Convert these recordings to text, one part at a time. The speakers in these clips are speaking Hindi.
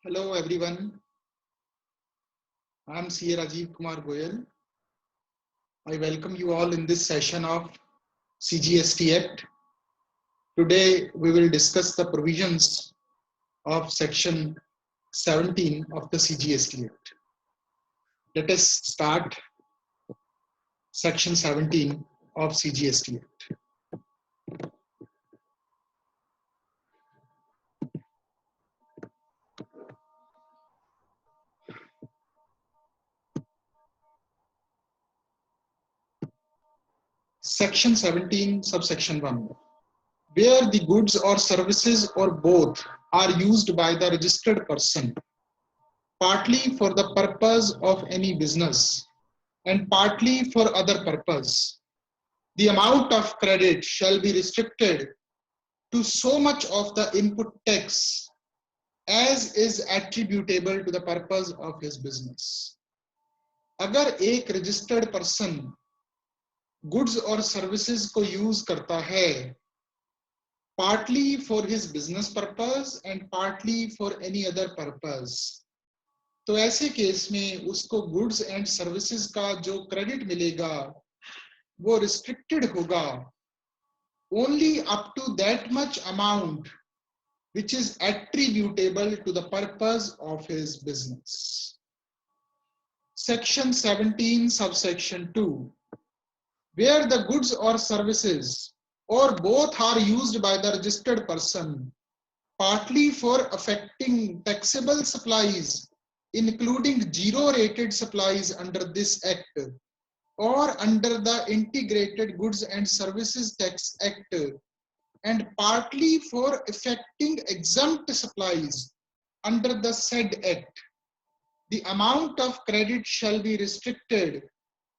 Hello everyone, I am CA Rajiv Kumar Goyal. I welcome you all in this session of CGST Act. Today we will discuss the provisions of section 17 of the CGST Act. Let us start section 17 of CGST Act. Section 17, subsection 1. Where the goods or services or both are used by the registered person, partly for the purpose of any business and partly for other purpose, the amount of credit shall be restricted to so much of the input tax as is attributable to the purpose of his business. अगर एक registered person goods और services को use करता है partly for his business purpose and partly for any other purpose, तो ऐसे केस में उसको goods and services का जो credit मिलेगा वो restricted होगा only up to that much amount which is attributable to the purpose of his business. Section 17, subsection 2. Where the goods or services or both are used by the registered person, partly for affecting taxable supplies, including zero-rated supplies under this Act, or under the Integrated Goods and Services Tax Act, and partly for affecting exempt supplies under the said Act, the amount of credit shall be restricted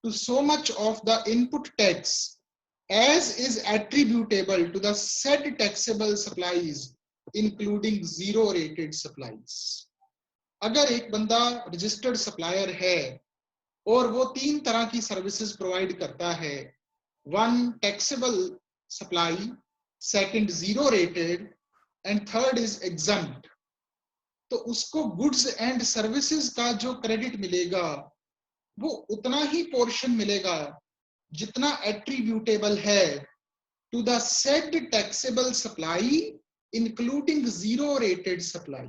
to so much of the input tax as is attributable to the said taxable supplies, including zero-rated supplies. अगर एक बंदा रजिस्टर्ड सप्लायर है और वो तीन तरह की सर्विसेज प्रोवाइड करता है, one taxable supply, second zero rated and third is exempt, तो उसको गुड्स एंड सर्विसेज का जो क्रेडिट मिलेगा वो उतना ही पोर्शन मिलेगा जितना एट्रीब्यूटेबल है to the said taxable supply including zero rated supply,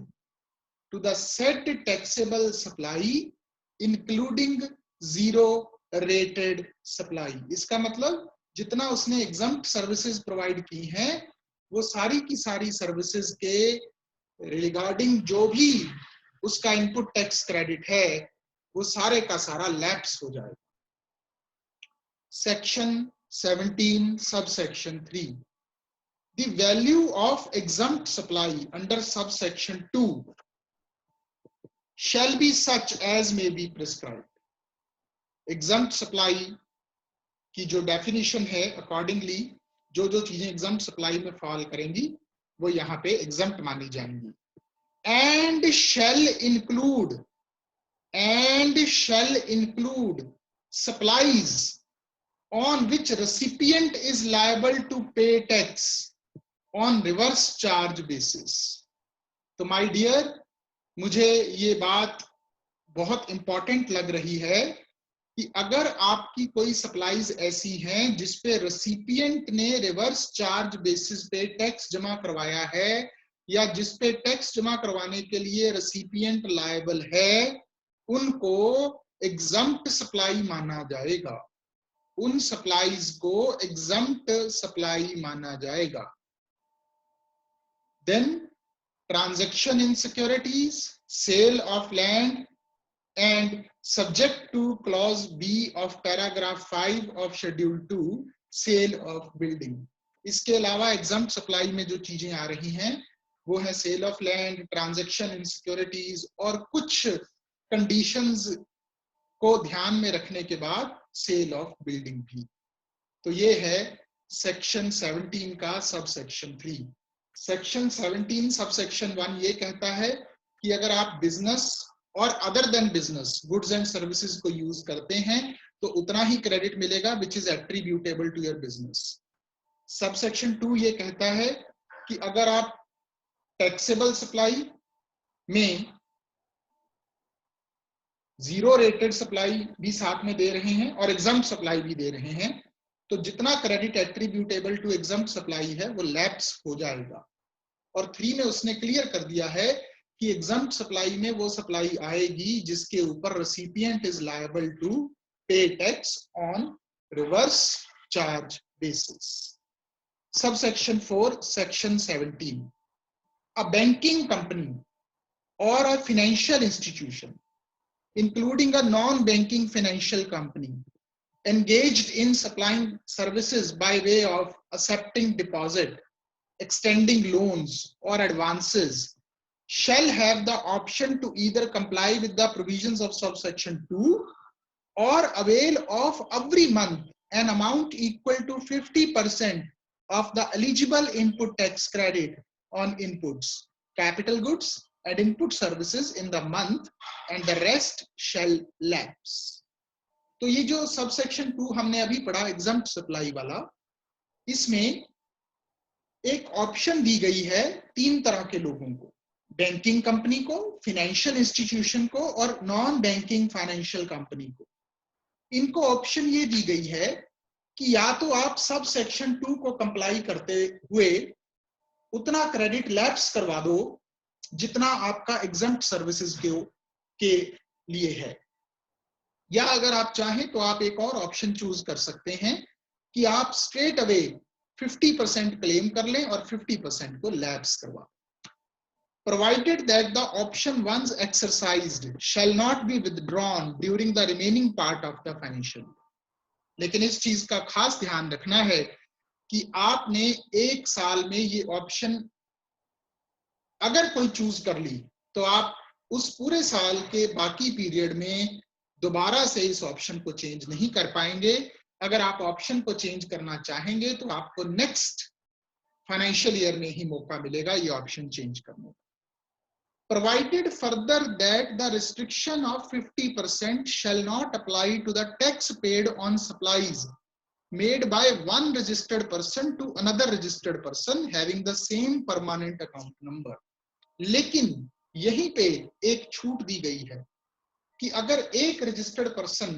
to the said taxable supply including zero rated supply. इसका मतलब जितना उसने एग्जम्प्ट सर्विसेज प्रोवाइड की हैं वो सारी की सारी सर्विसेज के रिगार्डिंग जो भी उसका इनपुट टैक्स क्रेडिट है वो सारे का सारा लैप्स हो जाएगा। Section 17 subsection 3. The value of exempt supply under subsection 2 shall be such as may be prescribed. Exempt supply की जो डेफिनेशन है अकॉर्डिंगली जो जो चीजें एग्जम्प्ट सप्लाई में फॉल करेंगी वो यहाँ पे एग्जम्प्ट मानी जाएंगी। and shall include supplies on which recipient is liable to pay tax on reverse charge basis. तो माय डियर, मुझे ये बात बहुत इंपॉर्टेंट लग रही है कि अगर आपकी कोई सप्लाईज ऐसी हैं जिसपे रेसिपिएंट ने रिवर्स चार्ज बेसिस पे टैक्स जमा करवाया है या जिसपे टैक्स जमा करवाने के लिए रेसिपिएंट लायबल है, उनको एग्जम्प्ट सप्लाई माना जाएगा, उन सप्लाईज को एग्जम्प्ट सप्लाई माना जाएगा। Then transaction in securities, sale of land and subject to clause B of paragraph 5 of schedule 2, sale of building. इसके अलावा exempt supply में जो चीजें आ रही हैं वो है sale of land, transaction in securities और कुछ conditions को ध्यान में रखने के बाद sale of building भी। तो ये है section 17 का subsection 3. section 17 subsection 1 ये कहता है कि अगर आप बिजनेस और other than business goods and services को यूज करते हैं तो उतना ही क्रेडिट मिलेगा which is attributable to your business. Subsection 2 ये कहता है कि अगर आप टैक्सेबल सप्लाई में जीरो रेटेड सप्लाई भी साथ में दे रहे हैं और एग्जम्प्ट सप्लाई भी दे रहे हैं, तो जितना credit attributable to exempt supply है वो लैप्स हो जाएगा। और 3 में उसने क्लियर कर दिया है कि एग्जम्प्ट सप्लाई में वो सप्लाई आएगी जिसके ऊपर रेसिपिएंट इज लायबल टू पे tax on reverse charge basis. Subsection 4 section 17, a banking company or a financial institution including a non-banking financial company engaged in supplying services by way of accepting deposit, extending loans or advances shall have the option to either comply with the provisions of subsection 2 or avail of every month an amount equal to 50% of the eligible input tax credit on inputs, capital goods and input services in the month and the rest shall lapse। तो ये जो सबसेक्शन 2 हमने अभी पढ़ा एग्जम्प्ट सप्लाई वाला, इसमें एक ऑप्शन दी गई है 3 तरह के लोगों को, बैंकिंग कंपनी को, फाइनेंशियल इंस्टीट्यूशन को और नॉन बैंकिंग फाइनेंशियल कंपनी को। इनको ऑप्शन ये दी गई है कि या तो आप सब सेक्शन 2 को कंप्लाई करते हुए उतना क्रेडिट लैप्स करवा दो जितना आपका एग्जम्प्ट सर्विसेज के लिए है, या अगर आप चाहें तो आप एक और ऑप्शन चूज कर सकते हैं कि आप स्ट्रेट अवे 50% क्लेम कर लें और 50% को लैप्स करवा। Provided that the option once exercised shall not be withdrawn during the remaining part of the financial year। लेकिन इस चीज का खास ध्यान रखना है कि आपने 1 साल में ये ऑप्शन अगर कोई चूज कर ली तो आप उस पूरे साल के बाकी पीरियड में दोबारा से इस ऑप्शन को चेंज नहीं कर पाएंगे। अगर आप ऑप्शन को चेंज करना चाहेंगे तो आपको नेक्स्ट फाइनेंशियल ईयर में ही मौका मिलेगा ये ऑप्शन चेंज करने का। Provided further that the restriction of 50% shall not apply to the tax paid on supplies made by one registered person to another registered person having the same permanent account number। लेकिन यहीं पे एक छूट दी गई है कि अगर एक रजिस्टर्ड पर्सन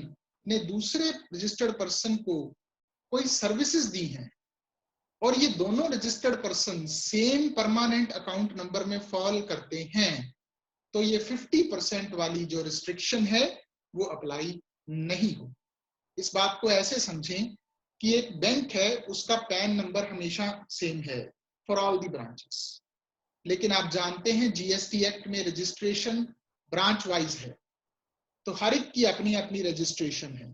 ने दूसरे रजिस्टर्ड पर्सन को कोई सर्विसेज दी हैं और ये दोनों registered person same permanent account number में फॉल करते हैं तो ये 50% वाली जो रिस्ट्रिक्शन है वो अप्लाई नहीं हो। इस बात को ऐसे समझें कि एक बैंक है, उसका पैन नंबर हमेशा सेम है फॉर ऑल दी ब्रांचेस, लेकिन आप जानते हैं जीएसटी एक्ट में रजिस्ट्रेशन ब्रांच वाइज है, तो हर एक की अपनी अपनी रजिस्ट्रेशन है।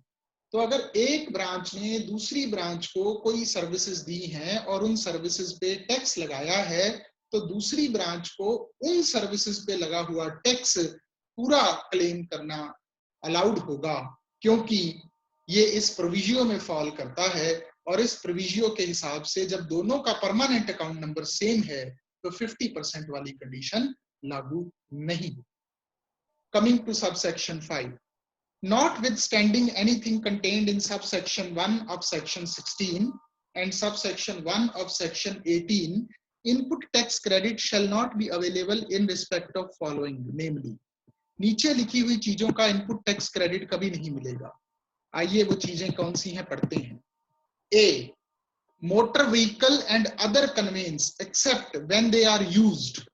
तो अगर एक ब्रांच ने दूसरी ब्रांच को कोई सर्विसेज दी हैं और उन सर्विसेज पे टैक्स लगाया है तो दूसरी ब्रांच को उन सर्विसेज पे लगा हुआ टैक्स पूरा क्लेम करना अलाउड होगा, क्योंकि ये इस प्रोविजियो में फॉल करता है और इस प्रोविजियो के हिसाब से जब दोनों का परमानेंट अकाउंट नंबर सेम है तो 50% वाली कंडीशन लागू नहीं। Coming to subsection 5, notwithstanding anything contained in subsection 1 of section 16 and subsection 1 of section 18, input tax credit shall not be available in respect of following, namely नीचे लिखी हुई चीजों का इनपुट टैक्स क्रेडिट कभी नहीं मिलेगा। आइए वो चीजें कौन सी हैं पढ़ते हैं। A, motor vehicle and other conveyance except when they are used।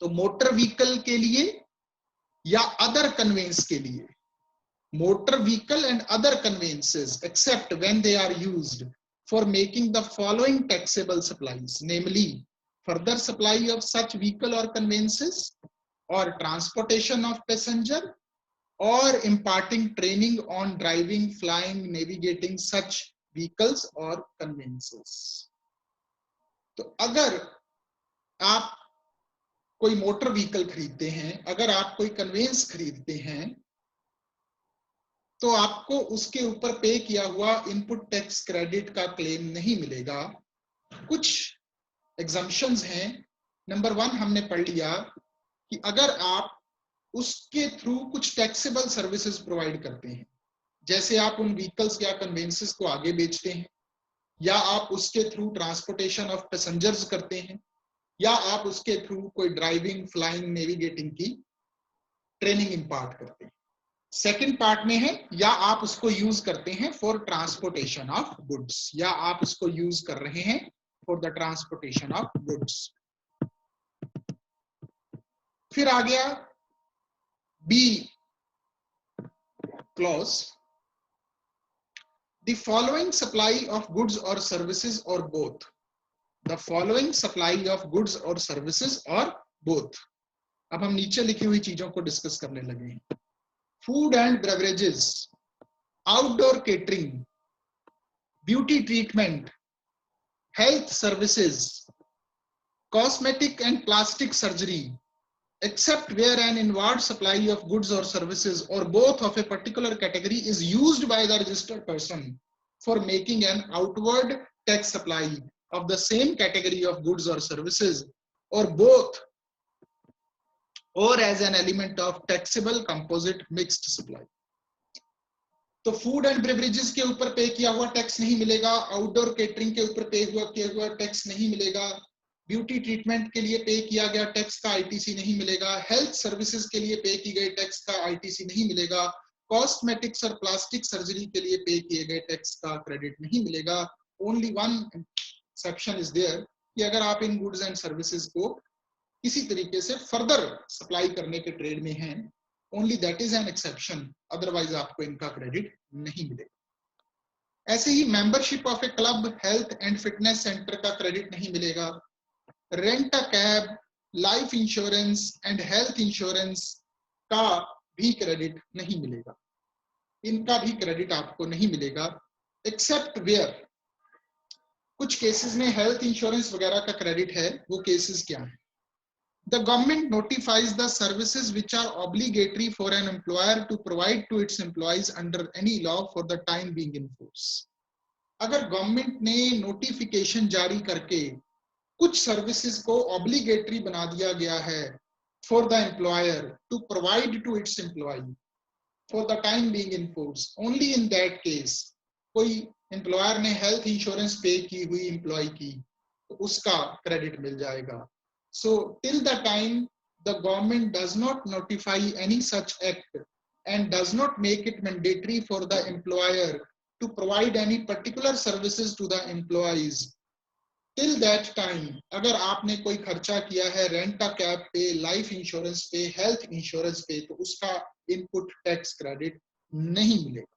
तो मोटर व्हीकल के लिए या अदर कन्वेंस के लिए, motor vehicle and other conveyances except when they are used for making the following taxable supplies, namely further supply of such vehicle और कन्वेंसेस और ट्रांसपोर्टेशन ऑफ पैसेंजर और imparting training on driving, flying, navigating such vehicles और conveyances। तो अगर आप कोई मोटर व्हीकल खरीदते हैं, अगर आप कोई कन्वेंस खरीदते हैं तो आपको उसके ऊपर पे किया हुआ इनपुट टैक्स क्रेडिट का क्लेम नहीं मिलेगा। कुछ एग्जम्पशंस हैं। नंबर 1 हमने पढ़ लिया कि अगर आप उसके थ्रू कुछ टैक्सेबल सर्विसेज प्रोवाइड करते हैं, जैसे आप उन व्हीकल्स या कन्वेंसेस को आगे बेचते हैं, या आप उसके थ्रू ट्रांसपोर्टेशन ऑफ पैसेंजर्स करते हैं, या आप उसके थ्रू कोई ड्राइविंग, फ्लाइंग, नेविगेटिंग की ट्रेनिंग इम्पार्ट करते हैं। सेकंड पार्ट में है या आप उसको यूज करते हैं फॉर ट्रांसपोर्टेशन ऑफ गुड्स, या आप उसको यूज कर रहे हैं for the transportation of goods. फिर आ गया B clause, the following supply of goods और सर्विसेज और both, the following supply of goods और सर्विसेज और बोथ। अब हम नीचे लिखी हुई चीजों को डिस्कस करने लगे हैं। Food and beverages, outdoor catering, beauty treatment, health services, cosmetic and plastic surgery, except where an inward supply of goods or services or both of a particular category is used by the registered person for making an outward tax supply of the same category of goods or services or both, or as an element of taxable composite mixed supply। तो फूड एंड बेवरेजेस के ऊपर पे किया हुआ टैक्स नहीं मिलेगा, आउटडोर केटरिंग के ऊपर पे किया हुआ टैक्स नहीं मिलेगा, ब्यूटी ट्रीटमेंट के लिए पे किया गया टैक्स का आईटीसी नहीं मिलेगा, हेल्थ सर्विसेज के लिए पे की गई टैक्स का आईटीसी नहीं मिलेगा, कॉस्मेटिक्स और प्लास्टिक सर्जरी के लिए पे किए गए टैक्स का क्रेडिट नहीं मिलेगा। Only one exception is there कि अगर आप इन गुड्स एंड सर्विसेज को किसी तरीके से फर्दर सप्लाई करने के ट्रेड में हैं, only that is an exception, otherwise आपको इनका क्रेडिट नहीं मिलेगा। ऐसे ही membership of a club, health and fitness centre का क्रेडिट नहीं मिलेगा, rent a cab, life insurance and health insurance का भी क्रेडिट नहीं मिलेगा, इनका भी क्रेडिट आपको नहीं मिलेगा, एक्सेप्ट वेयर, कुछ केसेस में हेल्थ इंश्योरेंस वगैरह का क्रेडिट है। वो केसेस क्या है? The government notifies the services which are obligatory for an employer to provide to its employees under any law for the time being in force। अगर गवर्नमेंट ने नोटिफिकेशन जारी करके कुछ सर्विसेज को ऑब्लिगेटरी बना दिया गया है for the employer to provide to its employee for the time being in force, only in that case कोई एम्प्लॉयर ने हेल्थ इंश्योरेंस पे की हुई एम्प्लॉय की तो उसका क्रेडिट मिल जाएगा। So till the time the government does not notify any such act and does not make it mandatory for the employer to provide any particular services to the employees, till that time अगर आपने कोई खर्चा किया है रेंट का कैब पे, लाइफ इंश्योरेंस पे, हेल्थ इंश्योरेंस पे, तो उसका इनपुट टैक्स क्रेडिट नहीं मिलेगा।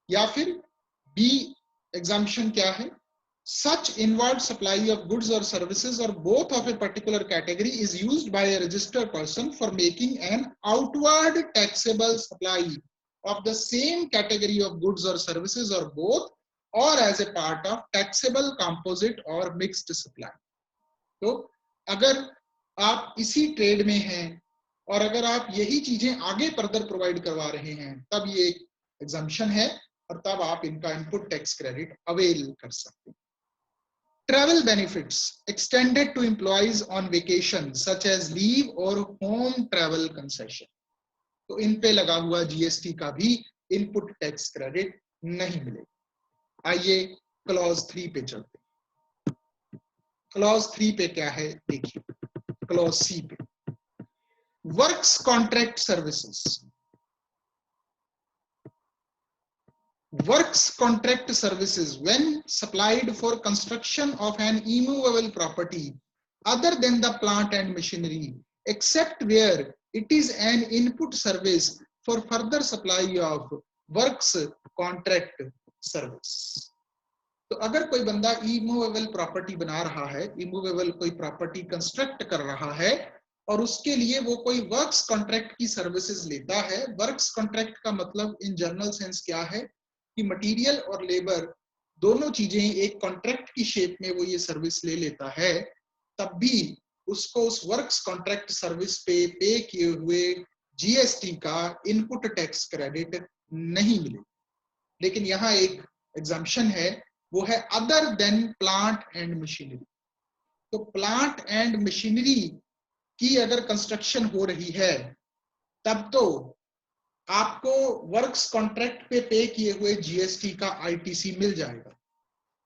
या फिर बी एग्जाम्पशन क्या है? Such inward supply of goods or services or both of a particular category is used by a registered person for making an outward taxable supply of the same category of goods or services or both, or as a part of taxable composite or mixed supply। तो अगर आप इसी ट्रेड में हैं और अगर आप यही चीजें आगे फर्दर प्रोवाइड करवा रहे हैं तब ये एक एग्जम्पशन है और तब आप इनका इनपुट टैक्स क्रेडिट अवेल कर सकते हैं। Travel benefits extended to employees on vacation such as leave or home travel concession, तो इन पे लगा हुआ जीएसटी का भी इनपुट टैक्स क्रेडिट नहीं मिलेगा। आइए क्लॉज 3 पे चलते हैं। क्लॉज 3 पे क्या है देखिए, क्लॉज सी पे works contract services, works contract services when supplied for construction of an immovable property other than the plant and machinery, except where it is an input service for further supply of works contract service। तो अगर कोई बंदा इमूवेबल प्रॉपर्टी बना रहा है, इमूवेबल कोई प्रॉपर्टी कंस्ट्रक्ट कर रहा है और उसके लिए वो कोई वर्क्स कॉन्ट्रैक्ट की सर्विसेज लेता है। वर्क्स कॉन्ट्रैक्ट का मतलब इन जनरल सेंस क्या है कि मटेरियल और लेबर दोनों चीजें एक कॉन्ट्रैक्ट की शेप में वो ये सर्विस ले लेता है, तब भी उसको उस वर्क्स कॉन्ट्रैक्ट सर्विस पे किए हुए जीएसटी का इनपुट टैक्स क्रेडिट नहीं मिले। लेकिन यहाँ एक एग्जम्पशन है, वो है other than plant and machinery. तो प्लांट एंड मशीनरी की अगर कंस्ट्रक्शन हो रही है तब तो आपको वर्क्स कॉन्ट्रैक्ट पे किए हुए जीएसटी का आईटीसी मिल जाएगा।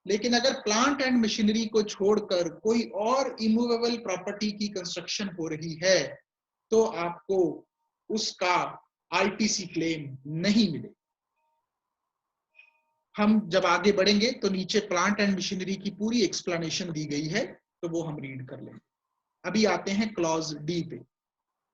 लेकिन अगर प्लांट एंड मशीनरी को छोड़कर कोई और इमूवेबल प्रॉपर्टी की कंस्ट्रक्शन हो रही है तो आपको उसका आईटीसी क्लेम नहीं मिलेगा। हम जब आगे बढ़ेंगे तो नीचे प्लांट एंड मशीनरी की पूरी एक्सप्लेनेशन दी गई है, तो वो हम रीड कर लेंगे। अभी आते हैं क्लॉज डी पे।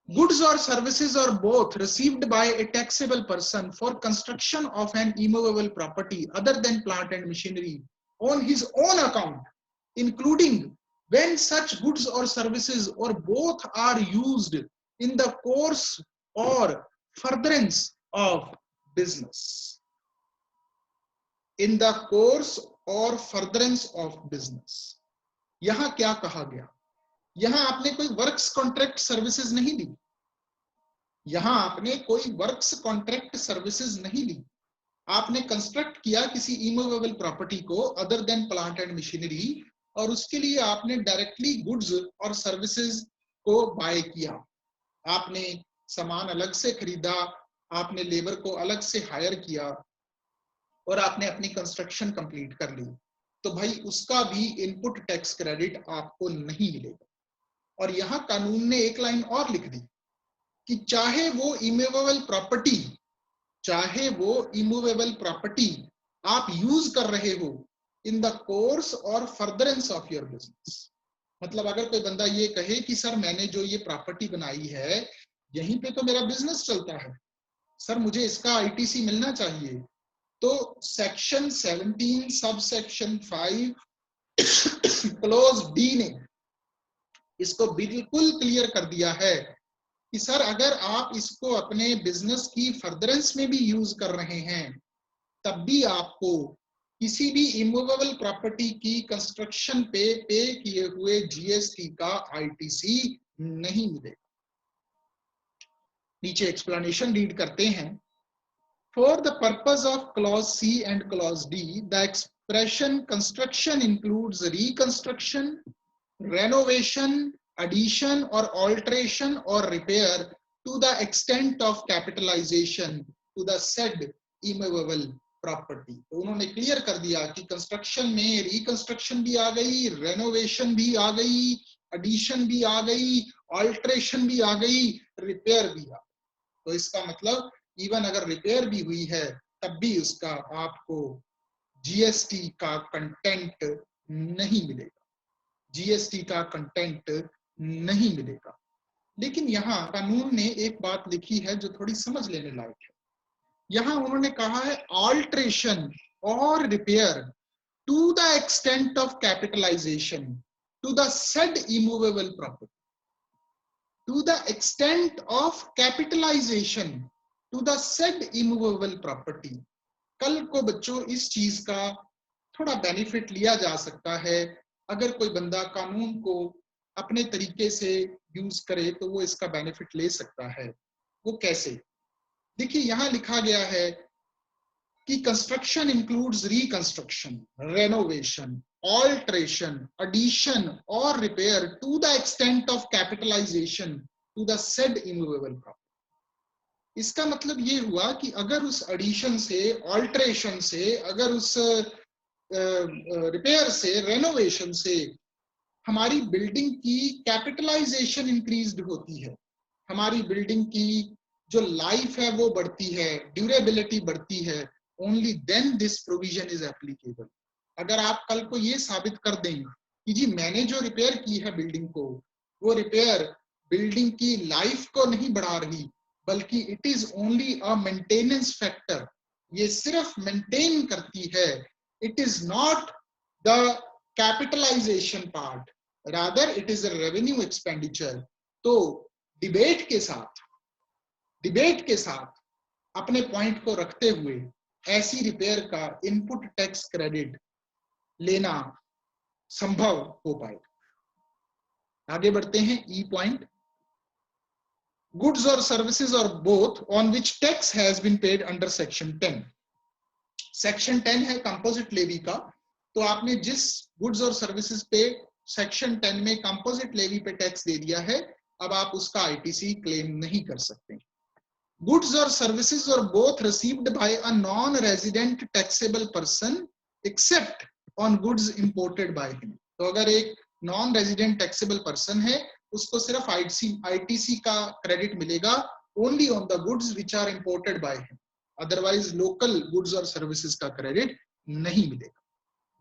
Goods or services or both received by a taxable person for construction of an immovable property other than plant and machinery on his own account, including when such goods or services or both are used in the course or furtherance of business. In the course or furtherance of business. यहां क्या कहा गया? यहां आपने कोई वर्क्स कॉन्ट्रैक्ट सर्विसेज नहीं ली, यहां आपने कोई वर्क्स कॉन्ट्रैक्ट सर्विसेज नहीं ली, आपने कंस्ट्रक्ट किया किसी इमूवेबल प्रॉपर्टी को other than plant and machinery, और उसके लिए आपने डायरेक्टली गुड्स और सर्विसेज को बाय किया। आपने सामान अलग से खरीदा, आपने लेबर को अलग से हायर किया और आपने अपनी कंस्ट्रक्शन कंप्लीट कर ली, तो भाई उसका भी इनपुट टैक्स क्रेडिट आपको नहीं मिलेगा। और यहां कानून ने एक लाइन और लिख दी कि चाहे वो इमूवेबल प्रॉपर्टी आप यूज कर रहे हो इन द कोर्स और फर्दरेंस ऑफ योर बिजनेस। मतलब अगर कोई बंदा ये कहे कि सर मैंने जो ये प्रॉपर्टी बनाई है यहीं पे तो मेरा बिजनेस चलता है, सर मुझे इसका आईटीसी मिलना चाहिए, तो section 17 sub section 5 close D ने इसको बिल्कुल क्लियर कर दिया है कि सर अगर आप इसको अपने बिजनेस की फर्दरेंस में भी यूज कर रहे हैं, तब भी आपको किसी भी इमूवेबल प्रॉपर्टी की कंस्ट्रक्शन पे किए हुए जीएसटी का आईटीसी नहीं मिलेगा। नीचे एक्सप्लेनेशन रीड करते हैं। For the purpose of clause C and clause D, the expression construction includes reconstruction, renovation, addition or alteration or repair to the extent of capitalization to the said immovable property। तो उन्होंने क्लियर कर दिया कि कंस्ट्रक्शन में रिकंस्ट्रक्शन भी आ गई, रेनोवेशन भी आ गई, एडिशन भी आ गई, ऑल्ट्रेशन भी आ गई, रिपेयर भी आ गई। तो इसका मतलब इवन अगर रिपेयर भी हुई है तब भी उसका आपको जीएसटी का कंटेंट नहीं मिलेगा, जीएसटी का कंटेंट नहीं मिलेगा। लेकिन यहाँ कानून ने एक बात लिखी है जो थोड़ी समझ लेने लायक है। यहाँ उन्होंने कहा है ऑल्ट्रेशन और repair to the extent of capitalisation to the said immovable property, to the extent of capitalisation to the said immovable property. कल को बच्चों इस चीज का थोड़ा बेनिफिट लिया जा सकता है, अगर कोई बंदा कानून को अपने तरीके से यूज करे तो वो इसका बेनिफिट ले सकता है। वो कैसे? देखिए यहां लिखा गया है कि construction includes reconstruction, renovation, alteration, addition और repair to the extent of capitalisation to the said immovable property. इसका मतलब ये हुआ कि अगर उस एडिशन से, ऑल्ट्रेशन से, अगर उस रिपेयर से, रेनोवेशन से हमारी बिल्डिंग की कैपिटलाइजेशन इंक्रीज्ड होती है, हमारी बिल्डिंग की जो लाइफ है वो बढ़ती है, ड्यूरेबिलिटी बढ़ती है, only then this provision is applicable. अगर आप कल को ये साबित कर दें कि जी मैंने जो रिपेयर की है बिल्डिंग को, वो रिपेयर बिल्डिंग की लाइफ को नहीं बढ़ा रही, बल्कि it is only a maintenance factor, ये सिर्फ मेंटेन करती है, it is not the capitalization part, rather it is a revenue expenditure। तो डिबेट के साथ अपने पॉइंट को रखते हुए ऐसी रिपेयर का इनपुट टैक्स क्रेडिट लेना संभव हो पाएगा। आगे बढ़ते हैं। ई पॉइंट, गुड्स और सर्विसेज और both on which tax has been paid under section 10। Section 10 है कंपोजिट लेवी का, तो आपने जिस गुड्स और सर्विसेज पे सेक्शन 10 में कंपोजिट लेवी पे टैक्स दे दिया है, अब आप उसका आईटीसी क्लेम नहीं कर सकते। गुड्स और सर्विसेज और both received by a non resident taxable person except on goods imported by him. तो अगर एक नॉन रेजिडेंट टैक्सेबल पर्सन है, उसको सिर्फ आईटीसी का क्रेडिट मिलेगा only on the goods which are imported by him. Otherwise local goods और services का credit नहीं मिलेगा.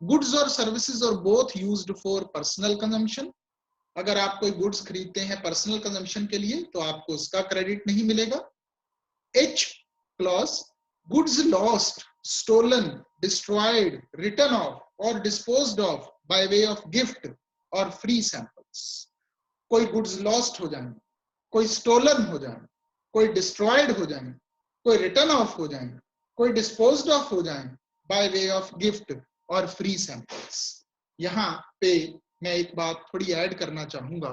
Goods और services are both used for personal consumption. अगर आप कोई गुड्स खरीदते हैं पर्सनल कंजम्पशन के लिए तो आपको उसका क्रेडिट नहीं मिलेगा. H clause, goods lost, stolen, destroyed, written off or disposed of by way of gift or free samples. कोई गुड्स लॉस्ट हो जाए, कोई स्टोलन हो जाए, कोई डिस्ट्रॉयड हो जाए, कोई रिटर्न ऑफ हो जाए, कोई डिस्पोज्ड ऑफ हो जाए बाय वे ऑफ गिफ्ट और फ्री सैंपल्स. यहाँ पे मैं एक बात थोड़ी ऐड करना चाहूंगा.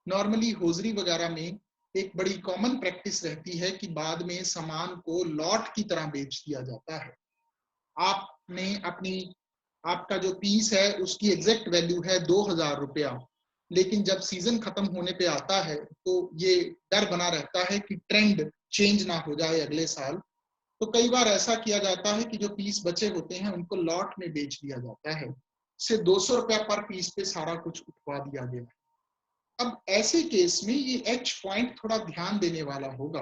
नॉर्मली होजरी वगैरह में एक बड़ी कॉमन प्रैक्टिस रहती है कि बाद में सामान को लॉट की तरह बेच दिया जाता है. आपने आपका जो पीस है उसकी एग्जैक्ट वैल्यू है 2000 रुपया, लेकिन जब सीजन खत्म होने पे आता है तो ये डर बना रहता है कि ट्रेंड चेंज ना हो जाए अगले साल. तो कई बार ऐसा किया जाता है कि जो पीस बचे होते हैं उनको लॉट में बेच दिया जाता है. से 200 रुपया पर पीस पे सारा कुछ उठवा दिया गया. अब ऐसे केस में ये एच पॉइंट थोड़ा ध्यान देने वाला होगा.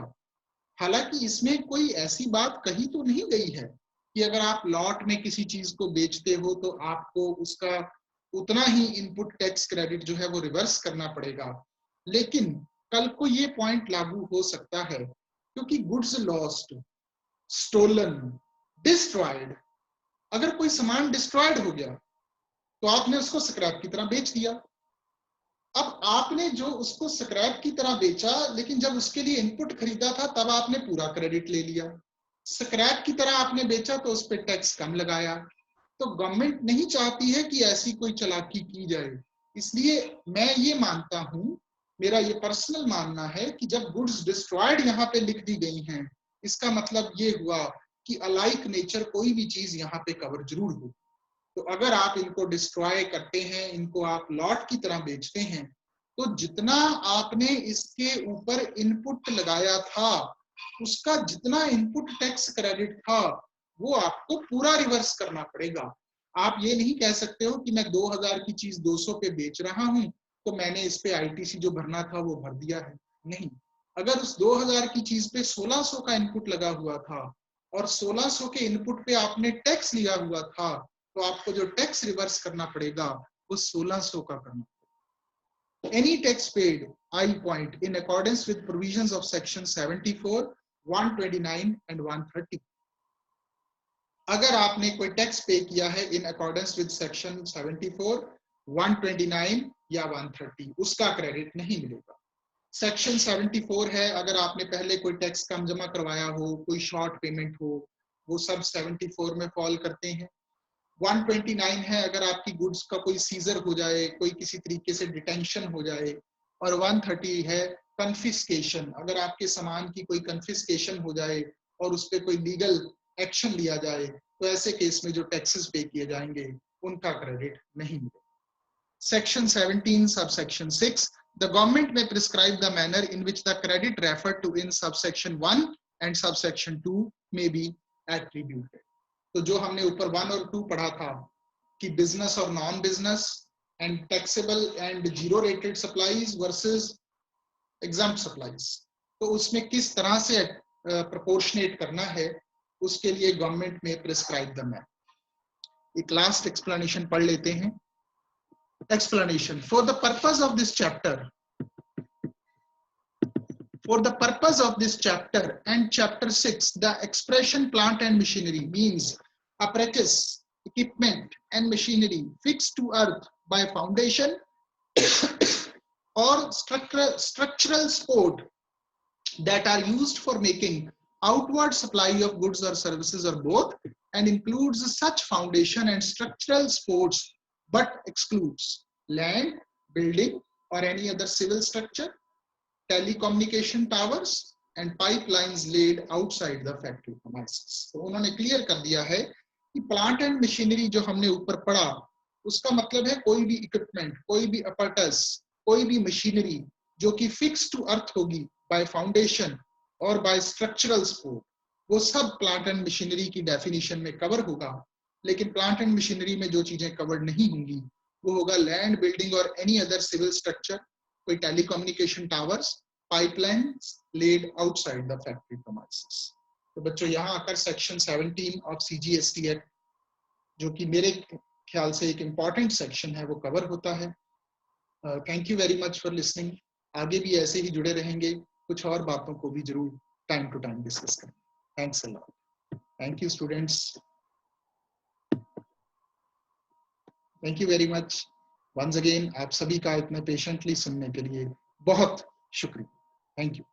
हालांकि इसमें कोई ऐसी बात कही तो नहीं गई है कि अगर आप लॉट में किसी चीज को बेचते हो तो आपको उसका उतना ही इनपुट टैक्स क्रेडिट जो है वो रिवर्स करना पड़ेगा. लेकिन कल को ये पॉइंट लागू हो सकता है क्योंकि गुड्स लॉस्ट, स्टोलन, डिस्ट्रॉयड, अगर कोई सामान डिस्ट्रॉयड हो गया तो आपने उसको स्क्रैप की तरह बेच दिया. अब आपने जो उसको स्क्रैप की तरह बेचा, लेकिन जब उसके लिए इनपुट खरीदा था तब आपने पूरा क्रेडिट ले लिया. स्क्रैप की तरह आपने बेचा तो उस पर टैक्स कम लगाया. तो गवर्नमेंट नहीं चाहती है कि ऐसी कोई चालाकी की जाए. इसलिए मैं ये मानता हूं, मेरा ये पर्सनल मानना है कि जब गुड्स डिस्ट्रॉयड यहाँ पे लिख दी गई हैं, इसका मतलब ये हुआ कि अलाइक नेचर कोई भी चीज यहाँ पे कवर जरूर हो. तो अगर आप इनको डिस्ट्रॉय करते हैं, इनको आप लॉट की तरह बेचते हैं, तो जितना आपने इसके ऊपर इनपुट लगाया था उसका जितना इनपुट टैक्स क्रेडिट था वो आपको पूरा रिवर्स करना पड़ेगा. आप ये नहीं कह सकते हो कि मैं 2000 की चीज 200 पे बेच रहा हूं तो मैंने इस पे आईटीसी जो भरना था वो भर दिया है. नहीं, अगर उस 2000 की चीज पे 1600 का इनपुट लगा हुआ था और 1600 के इनपुट पे आपने टैक्स लिया हुआ था तो आपको जो टैक्स रिवर्स करना पड़ेगा वो 1600 का करना पड़ेगा. Any tax paid, I point, in accordance with provisions of section 74, 129 and 130. अगर आपने कोई टैक्स पे किया है इन अकॉर्डेंस विद सेक्शन 74, 129 या 130, उसका क्रेडिट नहीं मिलेगा. सेक्शन 74 है अगर आपने पहले कोई टैक्स कम जमा करवाया हो, कोई शॉर्ट पेमेंट हो, वो सब 74 में फॉल करते हैं. 129 है अगर आपकी गुड्स का कोई सीजर हो जाए, कोई किसी तरीके से डिटेंशन हो जाए. और 130 है कन्फिस्केशन, अगर आपके सामान की कोई कन्फिस्केशन हो जाए और उस पर कोई लीगल एक्शन लिया जाए तो ऐसे केस में जो टैक्सेस पे किए जाएंगे उनका क्रेडिट नहीं मिलेगा. Section 17 subsection 6, the government may prescribe the manner in which the credit referred to in subsection 1 and subsection 2 may be attributed. तो जो हमने ऊपर 1 और 2 पढ़ा था कि बिजनेस और non business and taxable and zero rated supplies versus exempt supplies, तो उसमें किस तरह से प्रोपोर्शनेट करना है उसके लिए गवर्नमेंट में प्रिस्क्राइब द मैन. एक लास्ट एक्सप्लेनेशन पढ़ लेते हैं. Explanation. For the purpose of this chapter, for the purpose of this chapter and chapter 6, the expression plant and machinery means apparatus, equipment and machinery fixed to earth by foundation or structural support that are used for making outward supply of goods or services or both, and includes such foundation and structural supports but excludes land, building or any other civil structure, telecommunication towers and pipelines laid outside the factory premises. तो उन्होंने क्लियर कर दिया है कि प्लांट एंड मशीनरी जो हमने ऊपर पढ़ा उसका मतलब है कोई भी इक्विपमेंट, कोई भी अपरेटस, कोई भी मशीनरी जो कि फिक्स टू अर्थ होगी बाय फाउंडेशन और बाय स्ट्रक्चरल सपोर्ट, वो सब प्लांट एंड मशीनरी की डेफिनेशन में कवर होगा. लेकिन प्लांट एंड मशीनरी में जो चीजें कवर नहीं होंगी वो होगा लैंड, बिल्डिंग और एनी अदर सिविल स्ट्रक्चर, कोई telecommunication towers pipelines laid outside the factory premises. तो बच्चों यहाँ आकर सेक्शन 17 ऑफ CGST एक्ट, जो कि मेरे ख्याल से एक इम्पॉर्टेंट सेक्शन है, वो कवर होता है. Thank you very much for listening. आगे भी ऐसे ही जुड़े रहेंगे, कुछ और बातों को भी जरूर टाइम टू टाइम डिस्कस करें. Thanks a lot. Thank you students. Thank you very much. Once again आप सभी का इतना पेशेंटली सुनने के लिए बहुत शुक्रिया. Thank you.